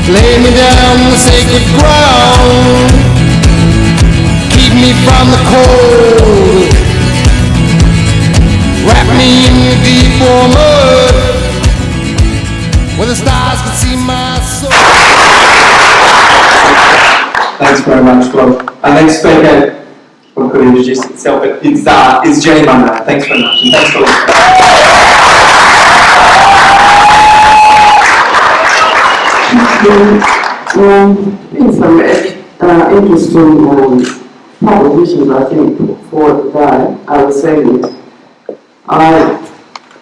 Lay me down on the sacred ground, keep me from the cold, wrap me in your deep warm mud, where the stars can see my soul. Thanks very much, Glebe. Our next speaker, I could introduce itself, but is Jenny Munro. Thanks very much, and thanks for listening. Been some interesting propositions, I think, for today. I was saying, I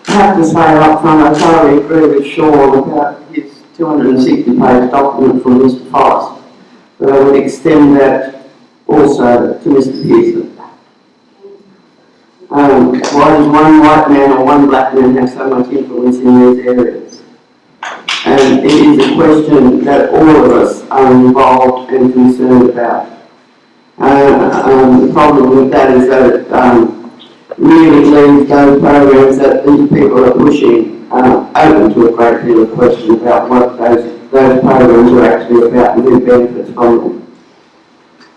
have to say up front, I totally agree with Sean about his 260-page document from Mr. Forrest, but I would extend that also to Mr. Pearson. Why does one white man or one black man have so much influence in these areas? And it is a question that all of us are involved and concerned about. The problem with that is that it really leaves those programs that these people are pushing open to a great deal of question about what those programs are actually about and who benefits from them.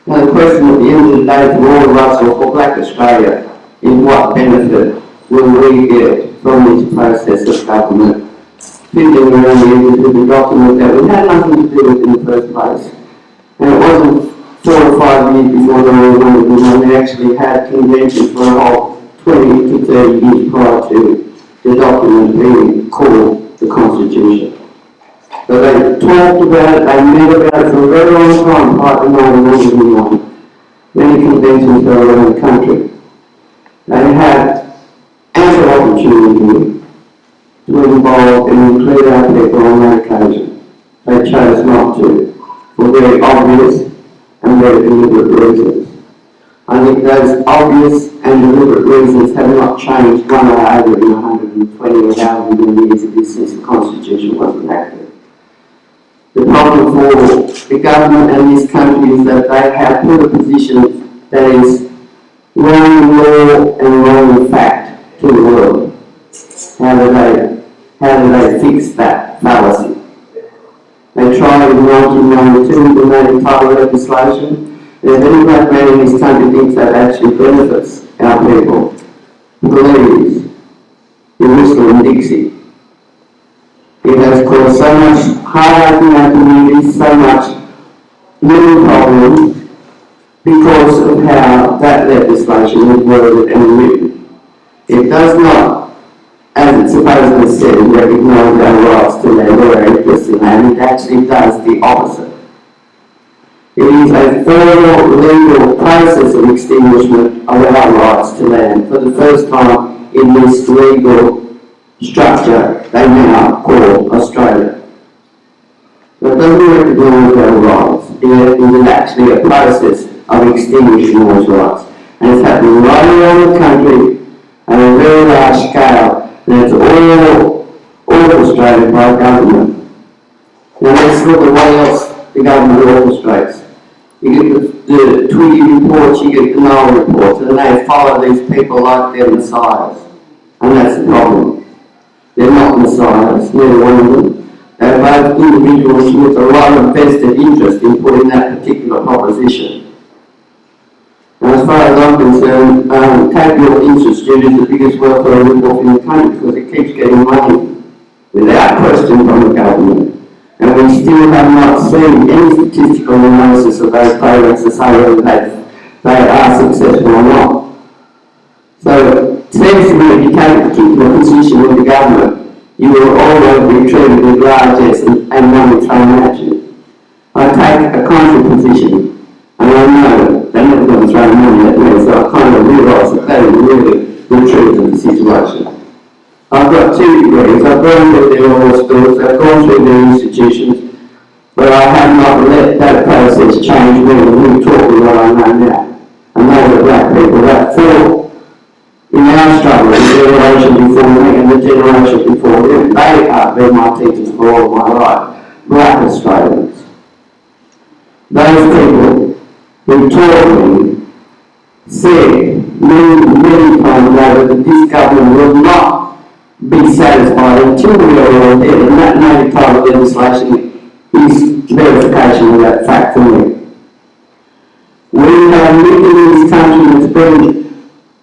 Now the question at the end of the day for all of us, or for Black Australia, is what benefit will we get from this process of government? Fiddling around with the document that we had nothing to do with in the first place. And it wasn't 4 or 5 years before the referendum, we actually had conventions for a whole 20 to 30 years prior to the document being called the Constitution. So they talked about it, they met about it for a very long time prior to 1991. Many conventions go around the country. They had ample opportunity to involve and include our people on that occasion. They chose not to, for very obvious and very deliberate reasons. I think those obvious and deliberate reasons have not changed one iota in 120 or however many years of this since the Constitution was enacted. The problem for the government and this country is that they have put a position that is wrong in law and wrong in fact to the world. How do they fix that fallacy? They tried in 1992 with the native title legislation. And if any black man in this country thinks that actually benefits our people, please, you're whistling Dixie. It has caused so much heartache in our community, so much living problems because of how that legislation is worded and written. It does not, as it supposedly said, recognise our rights to land or our interests in land. It actually does the opposite. It is a formal legal process of extinguishment of our rights to land for the first time in this legal structure they now call Australia. So it doesn't recognise our rights. It is actually a process of extinguishing those rights. And it's happening right around the country at a very large scale. And it's all orchestrated by government. Now let's look at what else the government orchestrates. You get the Tweedy reports, you get the Noel reports, and they follow these people like they're messiahs. And that's the problem. They're not messiahs, neither one of them. They're both individuals with a lot of vested interest in putting that particular proposition. Now, as far as I'm concerned, capital interest student is the biggest welfare report in the country because it keeps getting money without question from the government. And we still have not seen any statistical analysis of those programs to say whether they are successful or not. So it seems to me if you take a particular position with the government, you will always be treated with largesse and money thrown at you. I take a contrary position, and I know they're never going to throw money at me, so I kind of realise that that is really the truth of the situation. I've got 2 degrees, I've gone through their law schools, I've gone through their institutions, but I have not let that process change me and taught me what I know now. And those are black people that fought in our struggle, the generation before me and the generation before them. They have been my teachers for all of my life, black Australians. Those people who taught me said many times over that this government will not be satisfied until we are all dead, and that native title legislation is is verification of that fact for me. We have lived in this country that's been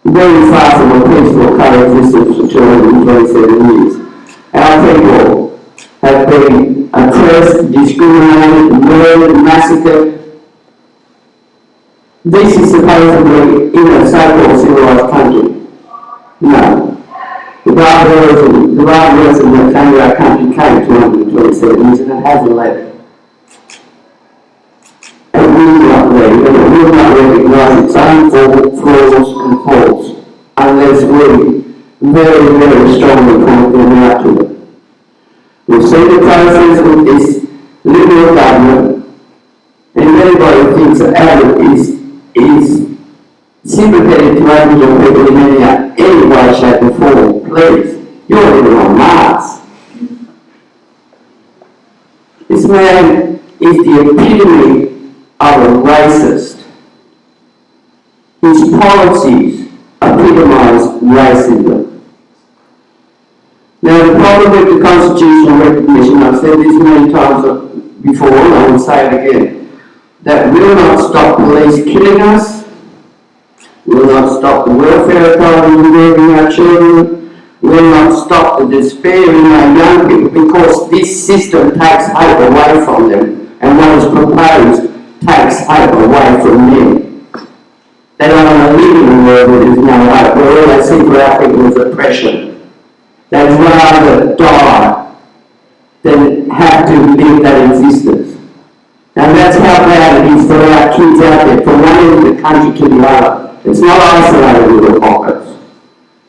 very far from a peaceful coexistence for 227 years. Our people have been oppressed, discriminated, murdered, massacred. This is supposedly in a so-called civilised country. No. The barbarism that came to our country came 227 years and it hasn't left. It will not leave, and it will not recognise its own flaws and faults unless we very, very strongly point them out to it. We've seen the process with this Liberal government, and anybody thinks that Adam is sympathetic to Aboriginal people in any way, shape or form. Please, you're living on Mars. This man is the epitome of a racist. His policies epitomise racism. Now the problem with the constitutional recognition, I've said this many times before and I will say it again, that will not stop police killing us, will not stop the welfare authorities removing our children, will not stop the despair in our young people, because this system takes hope away from them, and what is proposed takes hope away from them. They don't want to live in a world where there's no hope, where all they see for our people is oppression. They'd rather die than have to live that existence. And that's how bad it is for our kids out there, from one end of the country to the other. It's not isolated little pockets.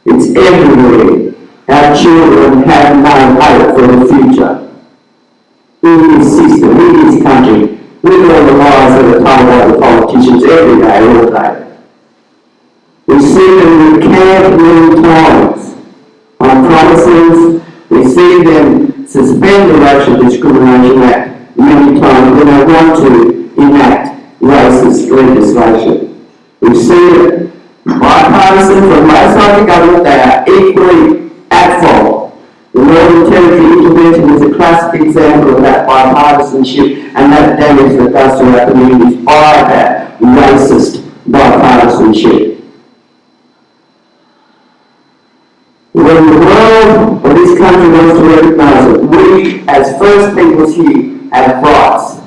It's everywhere. Our children have no hope for the future. In this system, in this country, with all the lies that are told by the politicians every day, all day. We see them recant many times on promises. We see them suspend the Racial Discrimination Act many times when they want to enact racist legislation. We see it bipartisan from both sides of the government. They are equally at fault. The Northern Territory intervention is a classic example of that bipartisanship and that damage that does to our communities by that racist bipartisanship. When the world or this country wants to recognise it, we as First Peoples here have rights.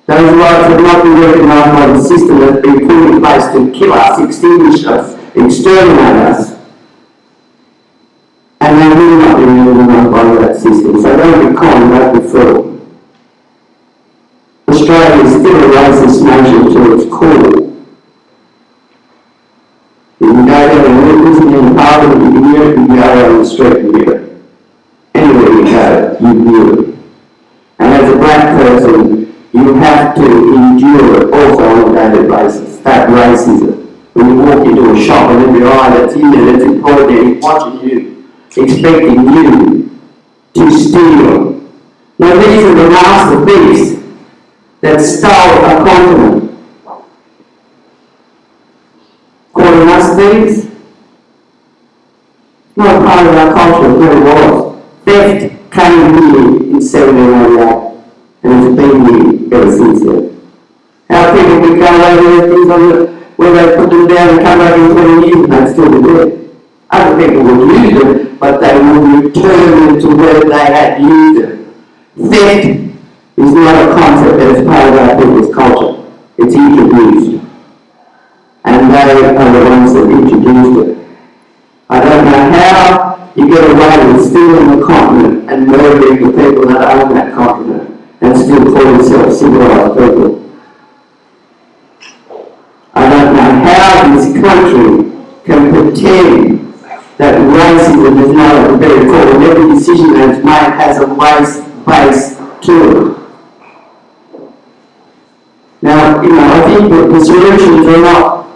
Those rights have not been recognised by the system that's been put in place to kill us, extinguish us, exterminate us. And they will not be recognised by that system. So don't be con, don't be fooled. Australia is still a racist nation to its core. You can go down and listen in Parliament, you can hear it, you can go down the street and hear it. Anywhere you go, you hear it. And as a black person, you have to endure it also on a daily basis, that racism. When you walk into a shop and every eye that's in there, that's employed there, is watching you, expecting you to steal. Now these are the master thieves that stole a continent. Calling us thieves? Not part of our culture, it never was. Theft came here in 1788. And it's been here ever since then. Our people would go over things on where they put them down and come back in 20 years and they'd still be there. Other people would use them, but they would return them to where they had used them. Theft is not a concept that is part of our people's culture. It's introduced. And they are the ones that introduced it. I don't know how you get away with stealing the continent and murdering the people that own that continent and still call themselves civilised people. I don't know how this country can pretend that racism is not at the very core, and every decision that is made has a race base to it. Now, I think that the solutions are not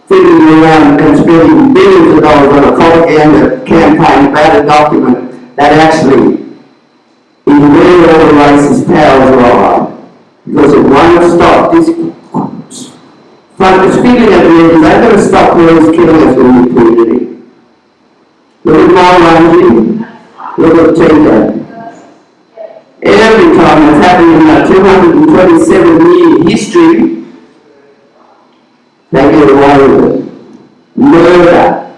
fiddling around and spending billions of dollars on a propaganda campaign about a document that actually is where all the racist powers lie, because it won't stop this feeling at the end. They're going to stop police killing us in the community. Look at my Lungi, look at Tika. Every time it's happened having a 227-year history, they get away with it. Murder.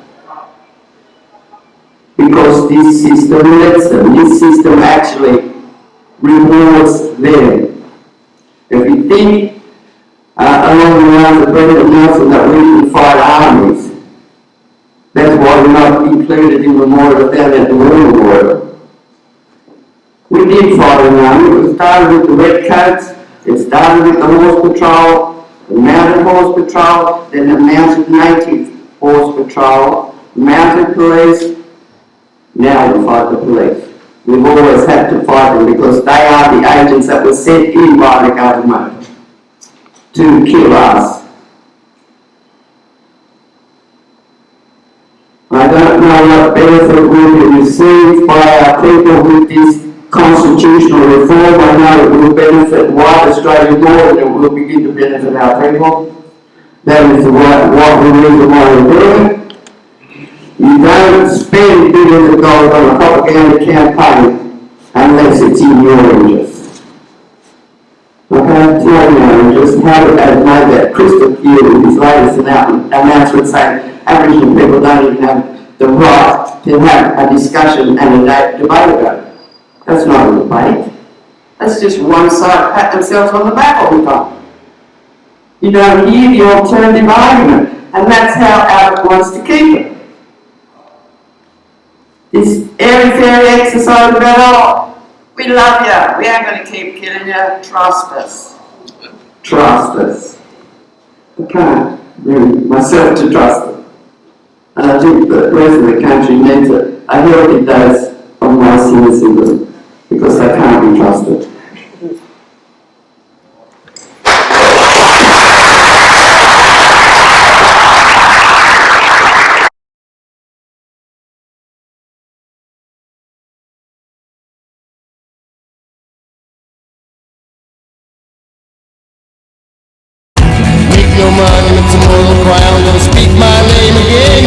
Because this system lets them. This system actually rewards them. If you think along the lines of Brendan Nelson that we can fight armies, that's why we're not included in the memorial down at the War Memorial. We did fight an army. It started with the Redcoats, it started with the Horse Patrol, the Mounted Horse Patrol, then the Mounted Native Horse Patrol, Mounted Police. Now we fight the police. We've always had to fight them because they are the agents that were sent in by the government to kill us. I don't know what benefit will be received by our people with this constitutional reform. I know it will benefit white Australia more than it will begin to benefit our people. That is what we need to want to do. You don't spend billions of dollars on a propaganda campaign unless it's in your interest. Okay, it's not in your interest. Howard has made that crystal clear in his latest announcement saying Aboriginal people don't even have the right to have a discussion and a debate about it. That's not a debate. That's just one side pat themselves on the back all the time. You don't hear the alternative argument, and that's how Albert wants to keep it. This airy-fairy exercise about, oh, we love you, we ain't going to keep killing you, trust us. Trust us. I can't bring myself to trust them. And I think the rest of the country needs a healthy dose of my cynicism because they can't be trusted. Make your monument tomorrow crown, gonna speak my name again.